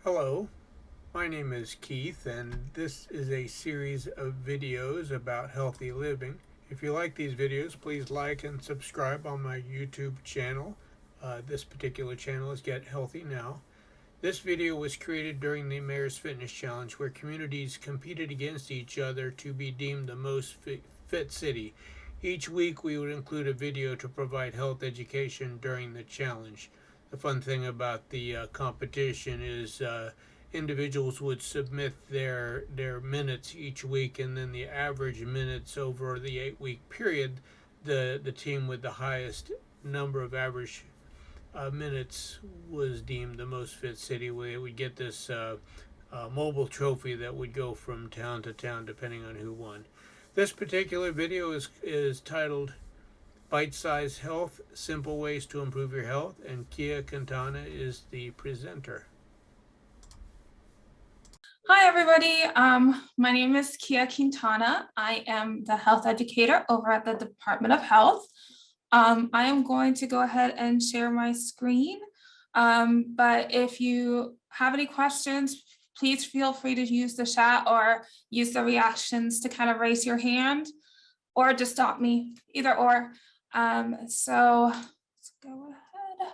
Hello, my name is Keith, and this is a series of videos about healthy living. If you like these videos, please like and subscribe on my YouTube channel. This particular channel is Get Healthy Now. This video was created during the Mayor's Fitness Challenge, where communities competed against each other to be deemed the most fit city. Each week we would include a video to provide health education during the challenge. The fun thing about the competition is individuals would submit their minutes each week, and then the average minutes over the 8 week period, the team with the highest number of average minutes was deemed the most fit city. We would get this mobile trophy that would go from town to town depending on who won. This particular video is titled Bite Size Health, Simple Ways to Improve Your Health, and Kia Quintana is the presenter. Hi, everybody. My name is Kia Quintana. I am the health educator over at the Department of Health. I am going to go ahead and share my screen. But if you have any questions, please feel free to use the chat or use the reactions to kind of raise your hand or just stop me, either or. So let's go ahead.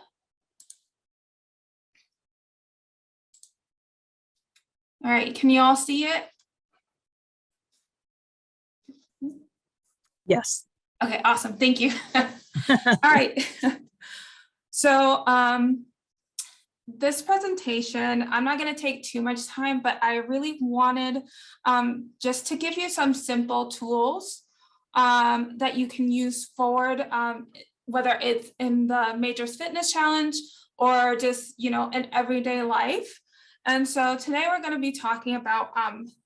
All right, can you all see it? Yes. Okay, awesome, thank you. All right, so this presentation, I'm not going to take too much time, but I really wanted just to give you some simple tools that you can use forward, whether it's in the Majors Fitness Challenge or just, in everyday life. And so today we're going to be talking about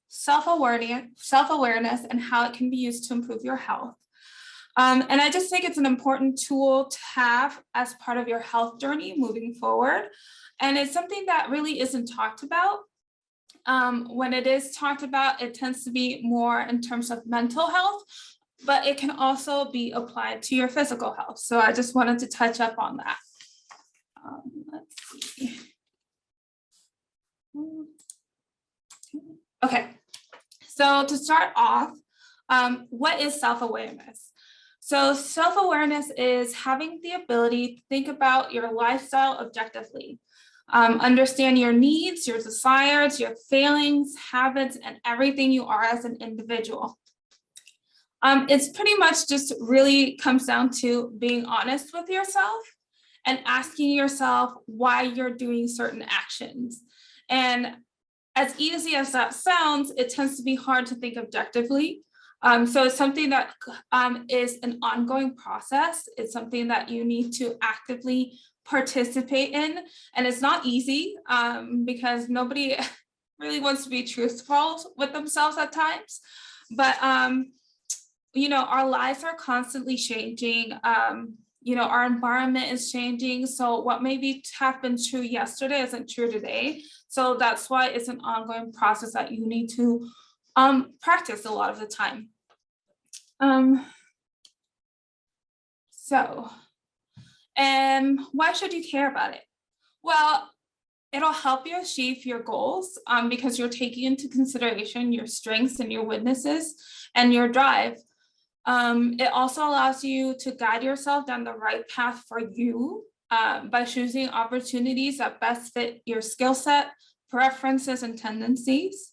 self-awareness and how it can be used to improve your health. And I just think it's an important tool to have as part of your health journey moving forward. And it's something that really isn't talked about. When it is talked about, it tends to be more in terms of mental health, but it can also be applied to your physical health. So I just wanted to touch up on that. Let's see. Okay, so to start off, what is self-awareness? So self-awareness is having the ability to think about your lifestyle objectively, understand your needs, your desires, your failings, habits, and everything you are as an individual. It's pretty much just really comes down to being honest with yourself and asking yourself why you're doing certain actions. And as easy as that sounds, it tends to be hard to think objectively. So it's something that is an ongoing process. It's something that you need to actively participate in. And it's not easy because nobody really wants to be truthful with themselves at times. But, our lives are constantly changing. Our environment is changing. So what maybe happened true yesterday isn't true today. So that's why it's an ongoing process that you need to practice a lot of the time. And why should you care about it? Well, it'll help you achieve your goals because you're taking into consideration your strengths and your weaknesses and your drive. It also allows you to guide yourself down the right path for you by choosing opportunities that best fit your skill set, preferences, and tendencies.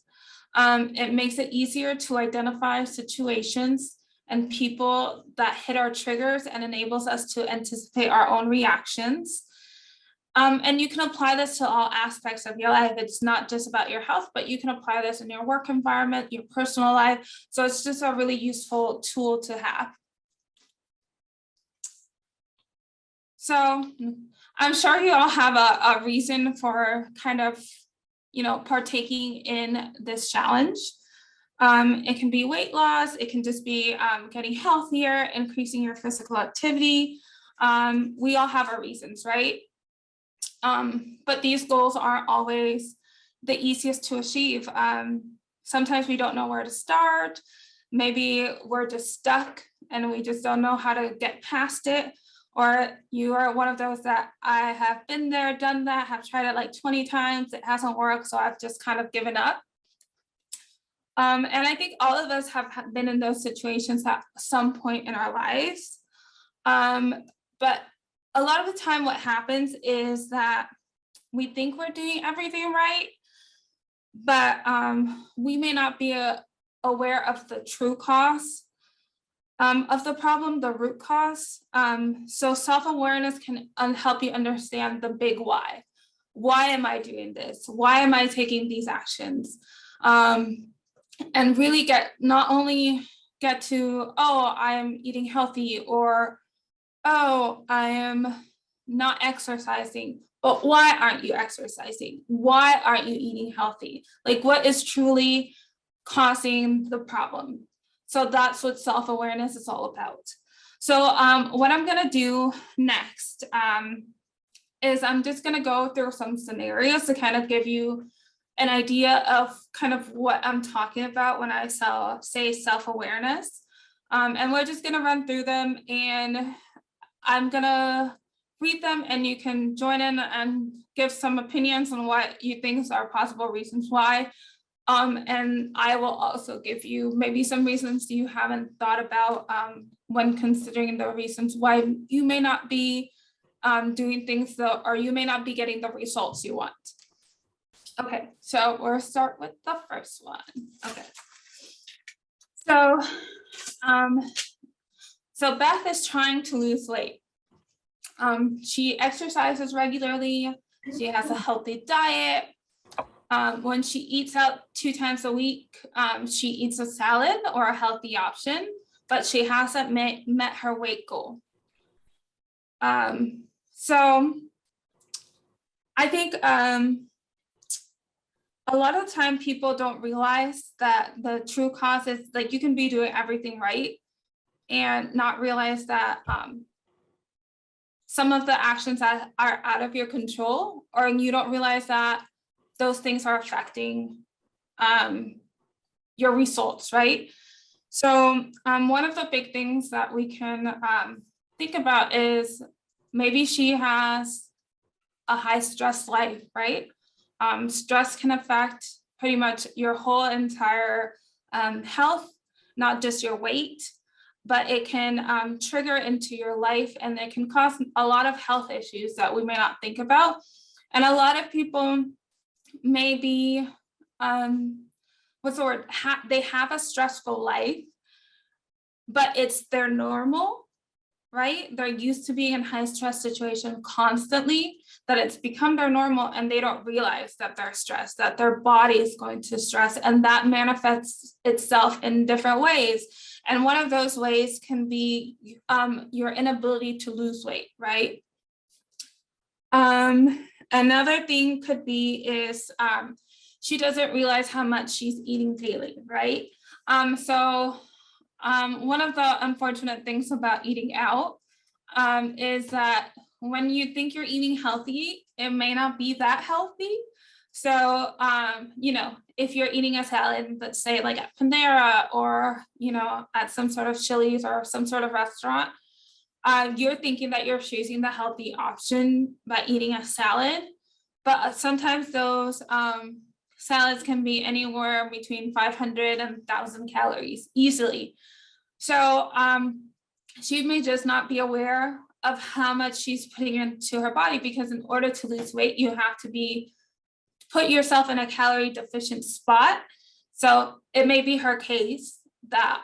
It makes it easier to identify situations and people that hit our triggers and enables us to anticipate our own reactions. And you can apply this to all aspects of your life. It's not just about your health, but you can apply this in your work environment, your personal life. So it's just a really useful tool to have. So I'm sure you all have a reason for kind of, partaking in this challenge. It can be weight loss. It can just be getting healthier, increasing your physical activity. We all have our reasons, right? But these goals aren't always the easiest to achieve. Sometimes we don't know where to start. Maybe we're just stuck and we just don't know how to get past it. or you are one of those that I have been there, done that, have tried it like 20 times, it hasn't worked, so I've just kind of given up. And I think all of us have been in those situations at some point in our lives. But a lot of the time what happens is that we think we're doing everything right, but we may not be aware of the true cause of the problem, the root cause. So self-awareness can help you understand the big why. Why am I doing this? Why am I taking these actions? And really not only get to, oh, I am eating healthy, or, oh, I am not exercising, but why aren't you exercising? Why aren't you eating healthy? Like, what is truly causing the problem? So that's what self-awareness is all about. So what I'm gonna do next is I'm just gonna go through some scenarios to kind of give you an idea of kind of what I'm talking about when I say self-awareness. And we're just gonna run through them, and I'm gonna read them, and you can join in and give some opinions on what you think are possible reasons why. And I will also give you maybe some reasons you haven't thought about when considering the reasons why you may not be doing things, or you may not be getting the results you want. Okay, so we'll start with the first one. Okay. So Beth is trying to lose weight. She exercises regularly. She has a healthy diet. When she eats out 2 times a week, she eats a salad or a healthy option, but she hasn't met her weight goal. So I think a lot of the time people don't realize that the true cause is, like, you can be doing everything right and not realize that some of the actions that are out of your control, or you don't realize that those things are affecting your results, right? So one of the big things that we can think about is maybe she has a high stress life, right? Stress can affect pretty much your whole entire health, not just your weight, but it can trigger into your life, and it can cause a lot of health issues that we may not think about. And a lot of people may be, what's the word? They have a stressful life, but it's their normal, right? They're used to being in high stress situation constantly, that it's become their normal, and they don't realize that they're stressed, that their body is going to stress, and that manifests itself in different ways. And one of those ways can be your inability to lose weight, right? Another thing could be is she doesn't realize how much she's eating daily, right? So one of the unfortunate things about eating out is that when you think you're eating healthy, it may not be that healthy. So, if you're eating a salad, let's say like at Panera, or, at some sort of Chili's or some sort of restaurant, you're thinking that you're choosing the healthy option by eating a salad. But sometimes those salads can be anywhere between 500 and 1,000 calories easily. So she may just not be aware of how much she's putting into her body, because in order to lose weight, you have to put yourself in a calorie deficient spot. So it may be her case that,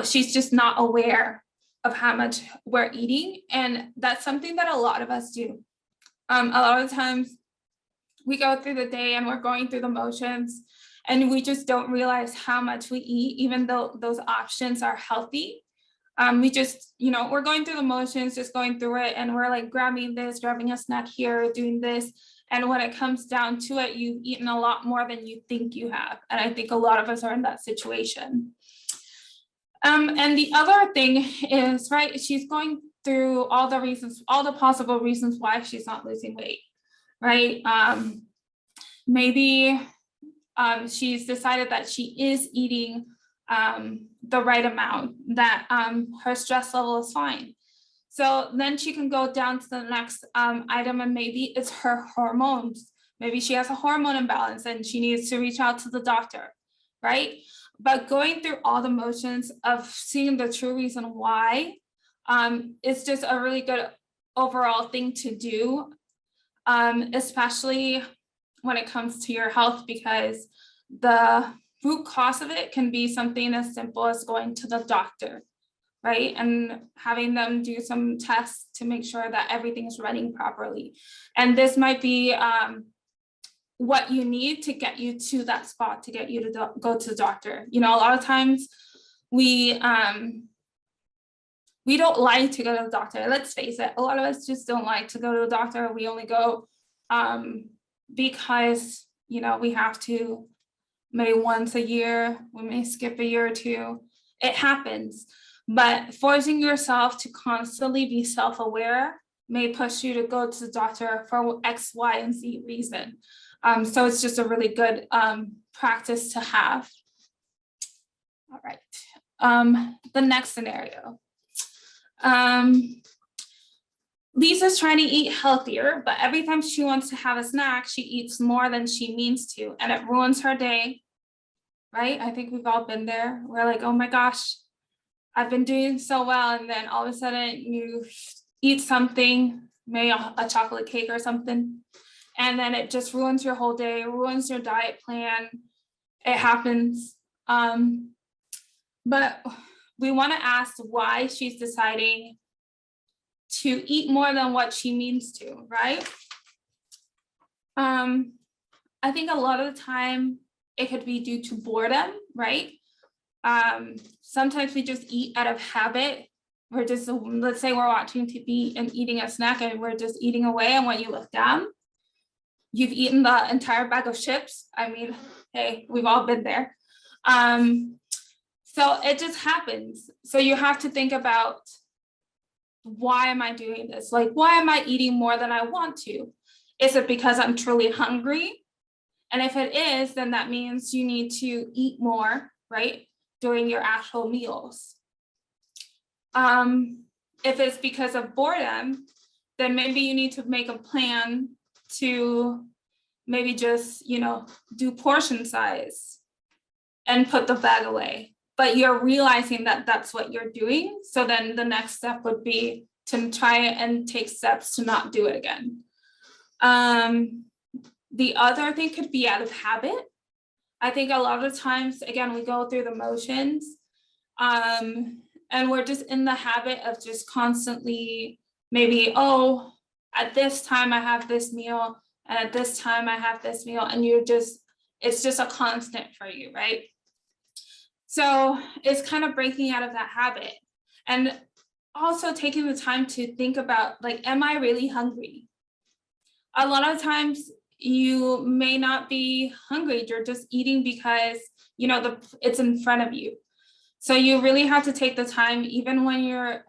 she's just not aware of how much we're eating. And that's something that a lot of us do. A lot of times we go through the day and we're going through the motions, and we just don't realize how much we eat, even though those options are healthy. We just, we're going through the motions, just going through it, and we're like grabbing a snack here, doing this. And when it comes down to it, you've eaten a lot more than you think you have. And I think a lot of us are in that situation. And the other thing is, right, she's going through all the possible reasons why she's not losing weight, right? Maybe she's decided that she is eating the right amount, that her stress level is fine. So then she can go down to the next item, and maybe it's her hormones. Maybe she has a hormone imbalance and she needs to reach out to the doctor, right? But going through all the motions of seeing the true reason why, it's just a really good overall thing to do, especially when it comes to your health, because the root cause of it can be something as simple as going to the doctor, right? And having them do some tests to make sure that everything's running properly. And this might be what you need to get you to that spot, to get you to go to the doctor. You know, a lot of times we don't like to go to the doctor. Let's face it, a lot of us just don't like to go to the doctor. We only go because, you know, we have to, maybe once a year, we may skip a year or two. It happens. But forcing yourself to constantly be self-aware may push you to go to the doctor for X, Y, and Z reason. So it's just a really good practice to have. All right. The next scenario. Lisa's trying to eat healthier, but every time she wants to have a snack, she eats more than she means to, and it ruins her day, right? I think we've all been there. We're like, oh my gosh, I've been doing so well, and then all of a sudden you eat something, maybe a chocolate cake or something, and then it just ruins your whole day, ruins your diet plan. It happens. But we want to ask why she's deciding to eat more than what she means to, right? I think a lot of the time it could be due to boredom, right? Sometimes we just eat out of habit. We're just, let's say we're watching TV and eating a snack and we're just eating away, and when you look down, you've eaten the entire bag of chips. I mean, hey, we've all been there. So it just happens. So you have to think about, why am I doing this? Like, why am I eating more than I want to? Is it because I'm truly hungry? And if it is, then that means you need to eat more, right? During your actual meals. If it's because of boredom, then maybe you need to make a plan to maybe just, you know, do portion size and put the bag away. But you're realizing that that's what you're doing. So then the next step would be to try and take steps to not do it again. The other thing could be out of habit. I think a lot of times, again, we go through the motions, and we're just in the habit of just constantly maybe, oh, at this time I have this meal, and at this time I have this meal, and it's just a constant for you, right? So it's kind of breaking out of that habit, and also taking the time to think about, like, am I really hungry? A lot of times you may not be hungry, you're just eating because, you know, it's in front of you. So you really have to take the time, even when you're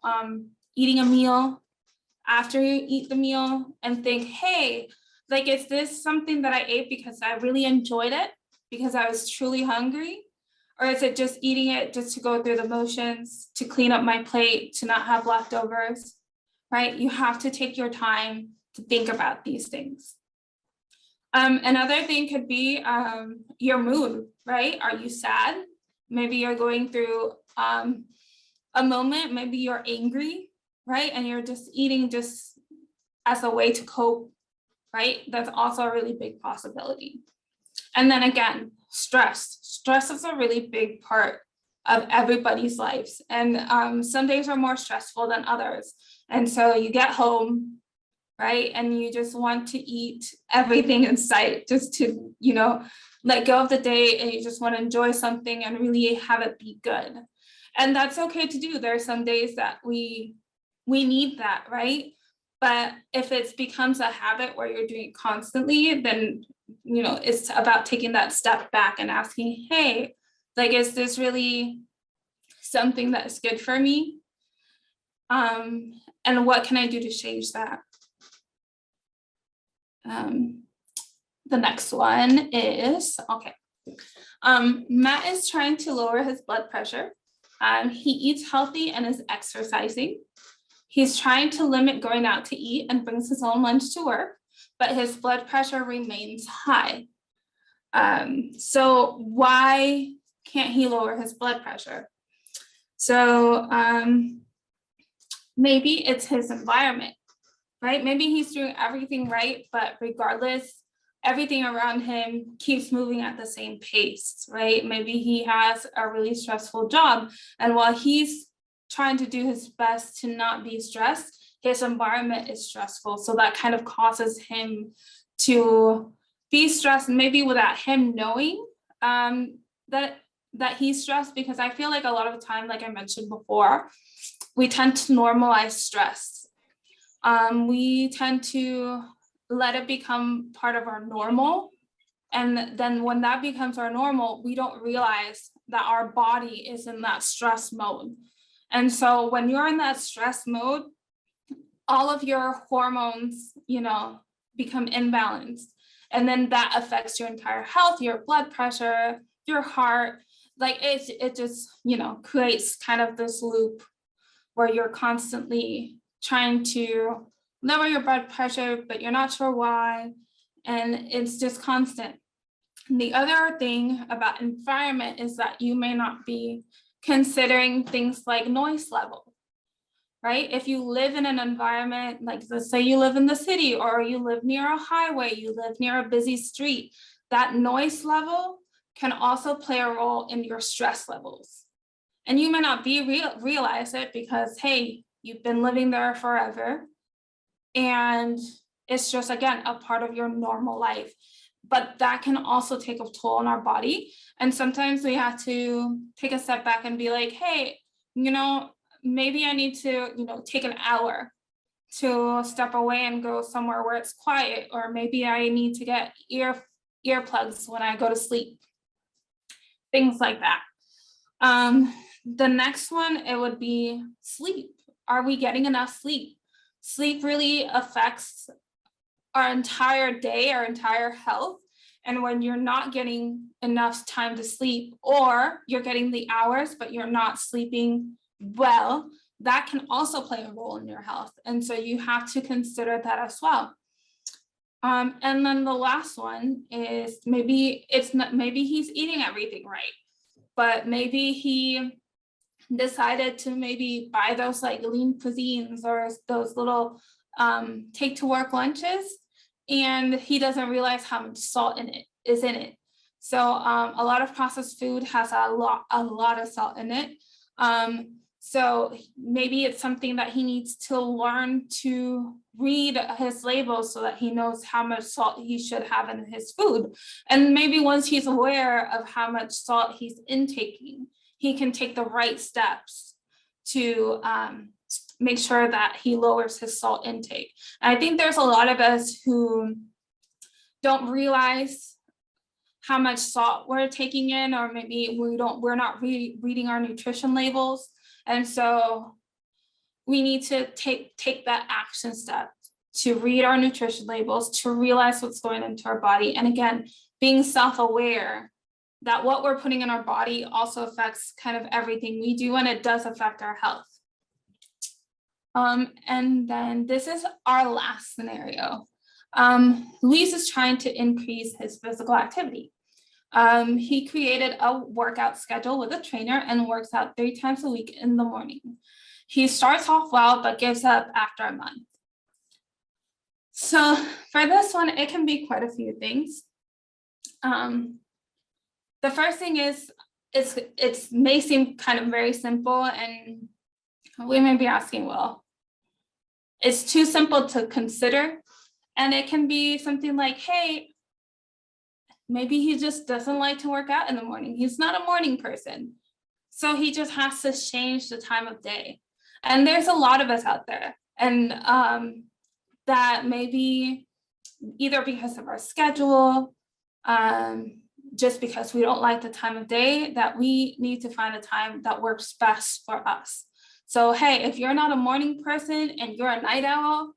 eating a meal, after you eat the meal, and think, hey, like, is this something that I ate because I really enjoyed it, because I was truly hungry? Or is it just eating it just to go through the motions, to clean up my plate, to not have leftovers, right? You have to take your time to think about these things. Another thing could be your mood, right? Are you sad? Maybe you're going through a moment, maybe you're angry, right? And you're just eating just as a way to cope, right? That's also a really big possibility. And then again, stress. Stress is a really big part of everybody's lives. And some days are more stressful than others. And so you get home, right? And you just want to eat everything in sight, just to, you know, let go of the day, and you just want to enjoy something and really have it be good. And that's okay to do. There are some days that we need that, right? But if it becomes a habit where you're doing it constantly, then, you know, it's about taking that step back and asking, hey, like, is this really something that's good for me? And what can I do to change that? The next one is, okay, Matt is trying to lower his blood pressure. He eats healthy and is exercising. He's trying to limit going out to eat and brings his own lunch to work, but his blood pressure remains high. So why can't he lower his blood pressure? So maybe it's his environment, right? Maybe he's doing everything right, but regardless, everything around him keeps moving at the same pace, right? Maybe he has a really stressful job, and while he's trying to do his best to not be stressed, his environment is stressful. So that kind of causes him to be stressed, maybe without him knowing that he's stressed, because I feel like a lot of the time, like I mentioned before, we tend to normalize stress. We tend to let it become part of our normal. And then when that becomes our normal, we don't realize that our body is in that stress mode. And so when you're in that stress mode, all of your hormones, become imbalanced. And then that affects your entire health, your blood pressure, your heart. Like it just, creates kind of this loop where you're constantly trying to lower your blood pressure, but you're not sure why. And it's just constant. The other thing about environment is that you may not be considering things like noise level, right? If you live in an environment, like let's say you live in the city, or you live near a highway, you live near a busy street, that noise level can also play a role in your stress levels. And you may not realize it because, hey, you've been living there forever. And it's just, again, a part of your normal life. But that can also take a toll on our body. And sometimes we have to take a step back and be like, hey, maybe I need to, take an hour to step away and go somewhere where it's quiet, or maybe I need to get earplugs when I go to sleep, things like that. The next one, it would be sleep. Are we getting enough sleep? Sleep really affects our entire day, our entire health. And when you're not getting enough time to sleep, or you're getting the hours, but you're not sleeping well, that can also play a role in your health. And so you have to consider that as well. And then the last one is maybe he's eating everything right, but maybe he decided to maybe buy those like lean cuisines or those little take to work lunches, and he doesn't realize how much salt is in it. So a lot of processed food has a lot of salt in it. So maybe it's something that he needs to learn to read his labels so that he knows how much salt he should have in his food. And maybe once he's aware of how much salt he's intaking, he can take the right steps to make sure that he lowers his salt intake. And I think there's a lot of us who don't realize how much salt we're taking in, or maybe we're not reading our nutrition labels. And so we need to take that action step to read our nutrition labels, to realize what's going into our body. And again, being self-aware that what we're putting in our body also affects kind of everything we do, and it does affect our health. And then this is our last scenario. Luis is trying to increase his physical activity. He created a workout schedule with a trainer and works out 3 times a week in the morning. He starts off well, but gives up after a month. So for this one, it can be quite a few things. The first thing is, it may seem kind of very simple, and we may be asking, well, it's too simple to consider. And it can be something like, hey, maybe he just doesn't like to work out in the morning. He's not a morning person. So he just has to change the time of day. And there's a lot of us out there. And that maybe either because of our schedule, just because we don't like the time of day, that we need to find a time that works best for us. So, hey, if you're not a morning person and you're a night owl,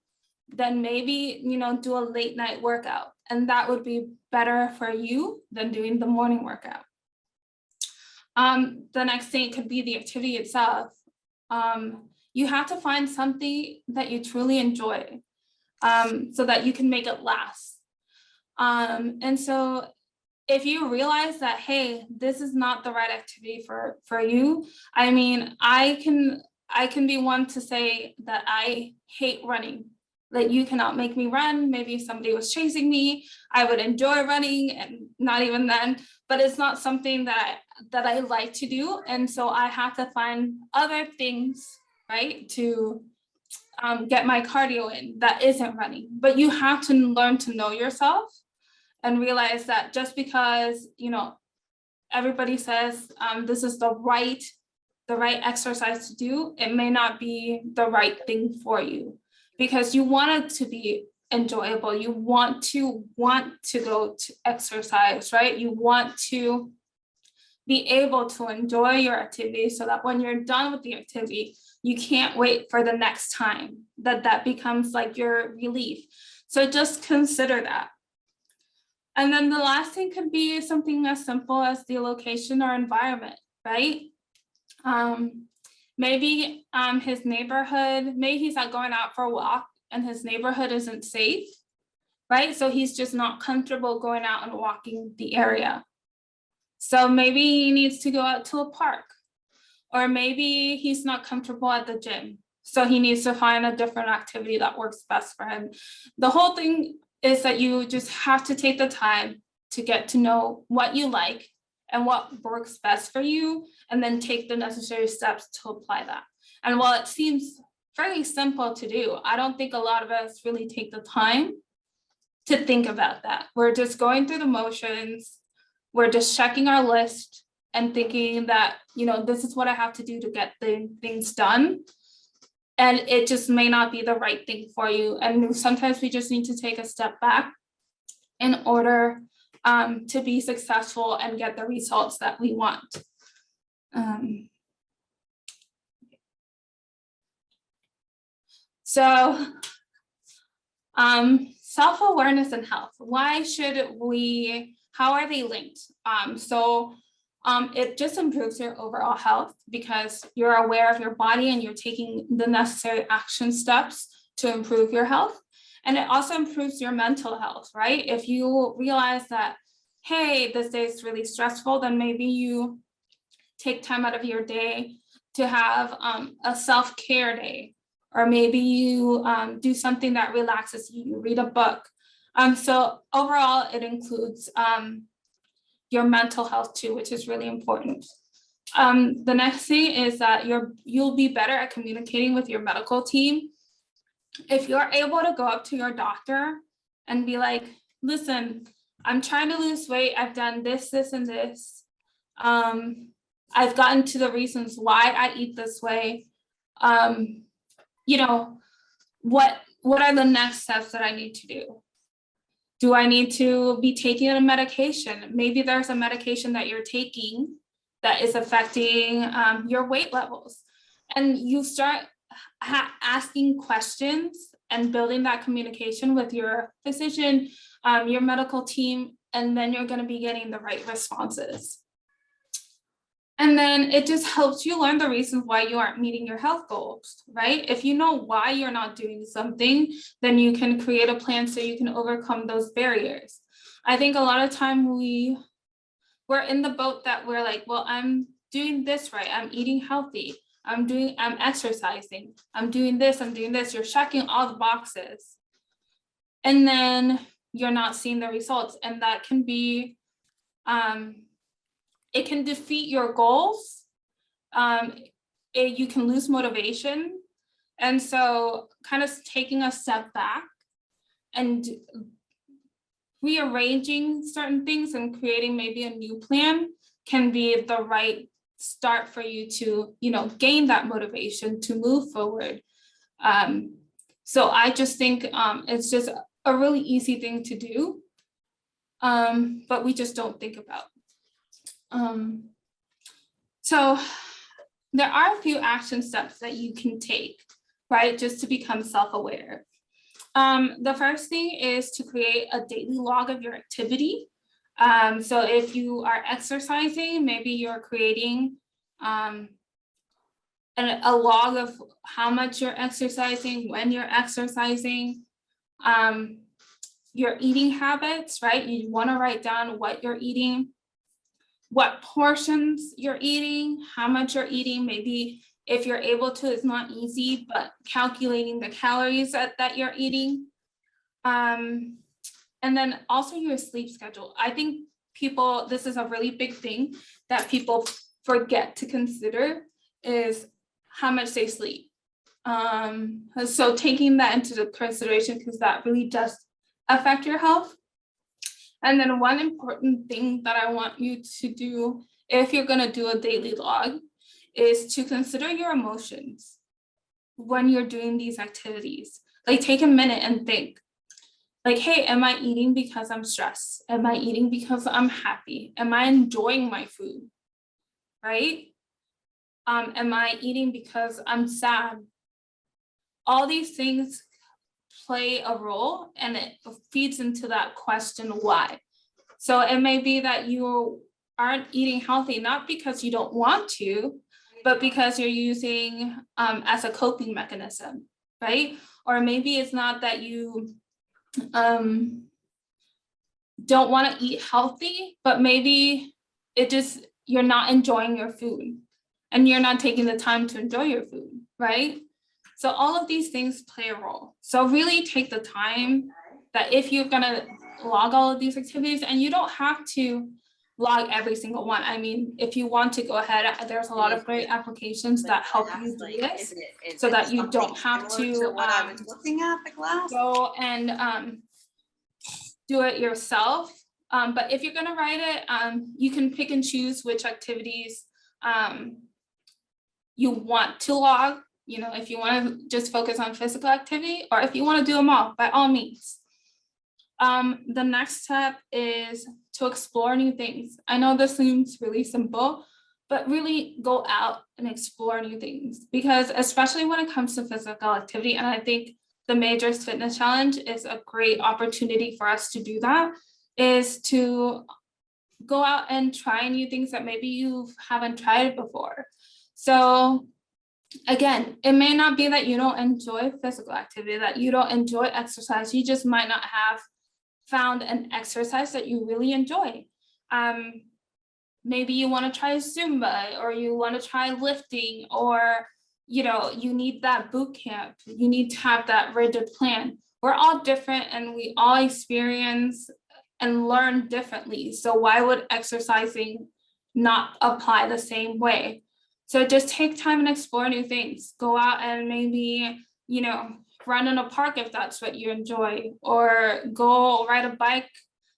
then maybe, do a late night workout. and that would be better for you than doing the morning workout. The next thing could be the activity itself. You have to find something that you truly enjoy, so that you can make it last. And so if you realize that, hey, this is not the right activity for you, I mean, I can be one to say that I hate running. Like, you cannot make me run. Maybe if somebody was chasing me, I would enjoy running, and not even then, but it's not something that I like to do. And so I have to find other things, right, to get my cardio in that isn't running. But you have to learn to know yourself and realize that just because, everybody says this is the right exercise to do, it may not be the right thing for you, because you want it to be enjoyable. You want to go to exercise, right? You want to be able to enjoy your activity, so that when you're done with the activity, you can't wait for the next time, that becomes like your relief. So just consider that. And then the last thing could be something as simple as the location or environment, right? Maybe his neighborhood, maybe he's not going out for a walk and his neighborhood isn't safe, right? So he's just not comfortable going out and walking the area. So maybe he needs to go out to a park, or maybe he's not comfortable at the gym. So he needs to find a different activity that works best for him. The whole thing is that you just have to take the time to get to know what you like and what works best for you, and then take the necessary steps to apply that. And while it seems very simple to do, I don't think a lot of us really take the time to think about that. We're just going through the motions. We're just checking our list and thinking that, this is what I have to do to get the things done. And it just may not be the right thing for you. And sometimes we just need to take a step back in order to be successful and get the results that we want. Self-awareness and health. How are they linked? It just improves your overall health, because you're aware of your body and you're taking the necessary action steps to improve your health. And it also improves your mental health, right? If you realize that, hey, this day is really stressful, then maybe you take time out of your day to have a self-care day, or maybe you do something that relaxes you, you read a book. So overall, it includes your mental health too, which is really important. The next thing is that you'll be better at communicating with your medical team. If you're able to go up to your doctor and be like, listen, I'm trying to lose weight. I've done this, this, and this. I've gotten to the reasons why I eat this way. What are the next steps that I need to do? Do I need to be taking a medication? Maybe there's a medication that you're taking that is affecting your weight levels. And you start asking questions and building that communication with your physician, your medical team, and then you're going to be getting the right responses. And then it just helps you learn the reasons why you aren't meeting your health goals, right? If you know why you're not doing something, then you can create a plan so you can overcome those barriers. I think a lot of time we're in the boat that we're like, well, I'm doing this right. I'm eating healthy. I'm exercising. I'm doing this. You're checking all the boxes. And then you're not seeing the results. And that can be, it can defeat your goals. You can lose motivation. And so kind of taking a step back and rearranging certain things and creating maybe a new plan can be the right start for you to, gain that motivation to move forward. So I just think it's just a really easy thing to do, but we just don't think about. So there are a few action steps that you can take, right, just to become self-aware. The first thing is to create a daily log of your activity. So if you are exercising, maybe you're creating a log of how much you're exercising, when you're exercising, your eating habits, right? You want to write down what you're eating, what portions you're eating, how much you're eating. Maybe if you're able to, it's not easy, but calculating the calories that you're eating. And then also your sleep schedule. I think this is a really big thing that people forget to consider is how much they sleep. So taking that into consideration, because that really does affect your health. And then one important thing that I want you to do if you're going to do a daily log is to consider your emotions when you're doing these activities. Like take a minute and think, like, hey, am I eating because I'm stressed? Am I eating because I'm happy? Am I enjoying my food? Right? Am I eating because I'm sad? All these things play a role, and it feeds into that question, why? So it may be that you aren't eating healthy, not because you don't want to, but because you're using as a coping mechanism, right? Or maybe it's not that you don't want to eat healthy, but maybe you're not enjoying your food and you're not taking the time to enjoy your food, right? So all of these things play a role. So really take the time that if you're gonna log all of these activities, and you don't have to log every single one. I mean, if you want to go ahead, there's a lot of great applications that help you do this so that you don't have to go and do it yourself. But if you're gonna write it, you can pick and choose which activities you want to log. You know, if you want to just focus on physical activity, or if you want to do them all, by all means. The next step is to explore new things. I know this seems really simple, but really go out and explore new things, because especially when it comes to physical activity, and I think the Majors Fitness Challenge is a great opportunity for us to do that, is to go out and try new things that maybe you haven't tried before. So again, it may not be that you don't enjoy physical activity, that you don't enjoy exercise. You just might not have found an exercise that you really enjoy. Maybe you want to try Zumba, or you want to try lifting, or you need that boot camp. You need to have that rigid plan. We're all different, and we all experience and learn differently. So why would exercising not apply the same way? So just take time and explore new things. Go out and maybe, run in a park if that's what you enjoy, or go ride a bike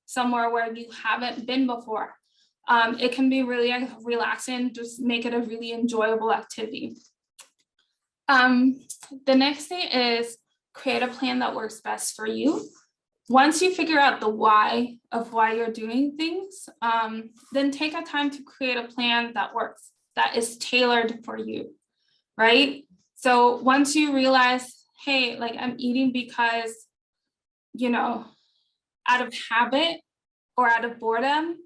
somewhere where you haven't been before. It can be really relaxing, just make it a really enjoyable activity. The next thing is create a plan that works best for you. Once you figure out the why of why you're doing things, then take a time to create a plan that works, that is tailored for you, right? So once you realize, hey, like I'm eating because, out of habit or out of boredom,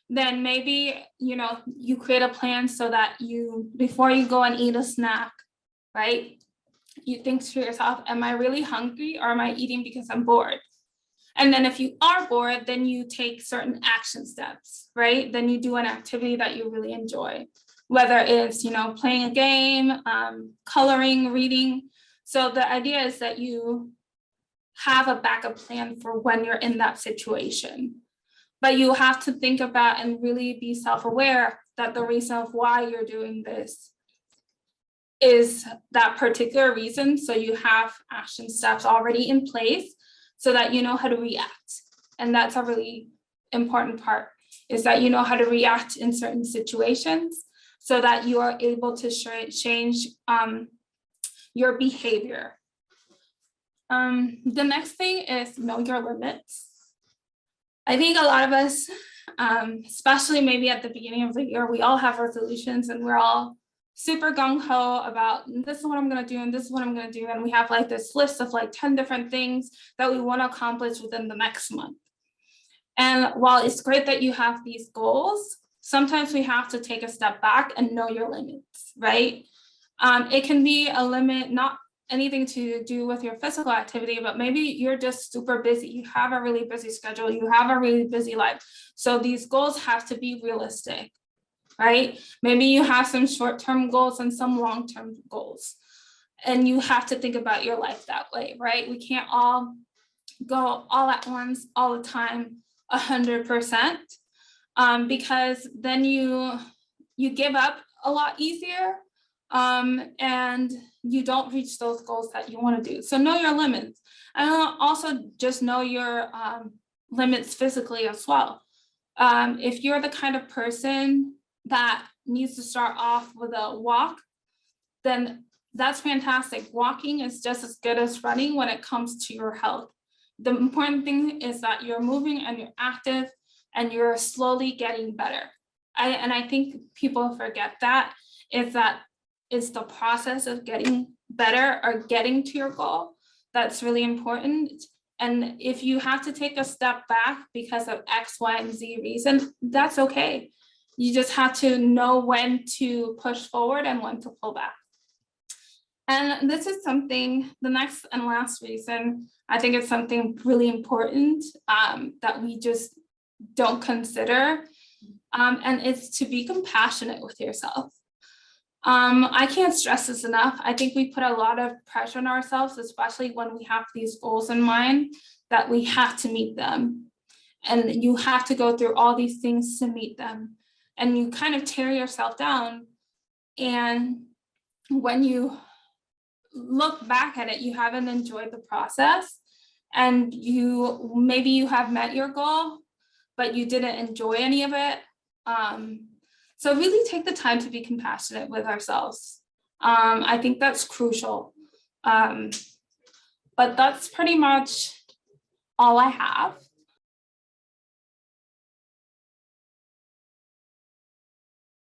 then maybe, you create a plan so that before you go and eat a snack, right? You think to yourself, am I really hungry, or am I eating because I'm bored? And then if you are bored, then you take certain action steps, right? Then you do an activity that you really enjoy, whether it's, playing a game, coloring, reading. So the idea is that you have a backup plan for when you're in that situation. But you have to think about and really be self-aware that the reason of why you're doing this is that particular reason. So you have action steps already in place so that you know how to react. And that's a really important part, is that you know how to react in certain situations so that you are able to change your behavior. The next thing is know your limits. I think a lot of us, especially maybe at the beginning of the year, we all have resolutions and we're all super gung-ho about this is what I'm going to do and this is what I'm going to do, and we have like this list of like 10 different things that we want to accomplish within the next month. And while it's great that you have these goals, sometimes we have to take a step back and know your limits, right? It can be a limit, not anything to do with your physical activity, but maybe you're just super busy. You have a really busy schedule. You have a really busy life. So these goals have to be realistic, right? Maybe you have some short-term goals and some long-term goals. And you have to think about your life that way, right? We can't all go all at once, all the time, 100%, because then you give up a lot easier, and you don't reach those goals that you want to do. So know your limits, and also just know your limits physically as well. If you're the kind of person that needs to start off with a walk, then that's fantastic. Walking is just as good as running when it comes to your health. The important thing is that you're moving and you're active and you're slowly getting better. I think people forget that it's the process of getting better or getting to your goal that's really important. And if you have to take a step back because of X, Y, and Z reason, that's okay. You just have to know when to push forward and when to pull back. And this is something, the next and last reason, I think it's something really important that we just don't consider. And it's to be compassionate with yourself. I can't stress this enough. I think we put a lot of pressure on ourselves, especially when we have these goals in mind, that we have to meet them. And you have to go through all these things to meet them. And you kind of tear yourself down. And when you look back at it, you haven't enjoyed the process, and maybe you have met your goal, but you didn't enjoy any of it. So really take the time to be compassionate with ourselves. I think that's crucial. But that's pretty much all I have.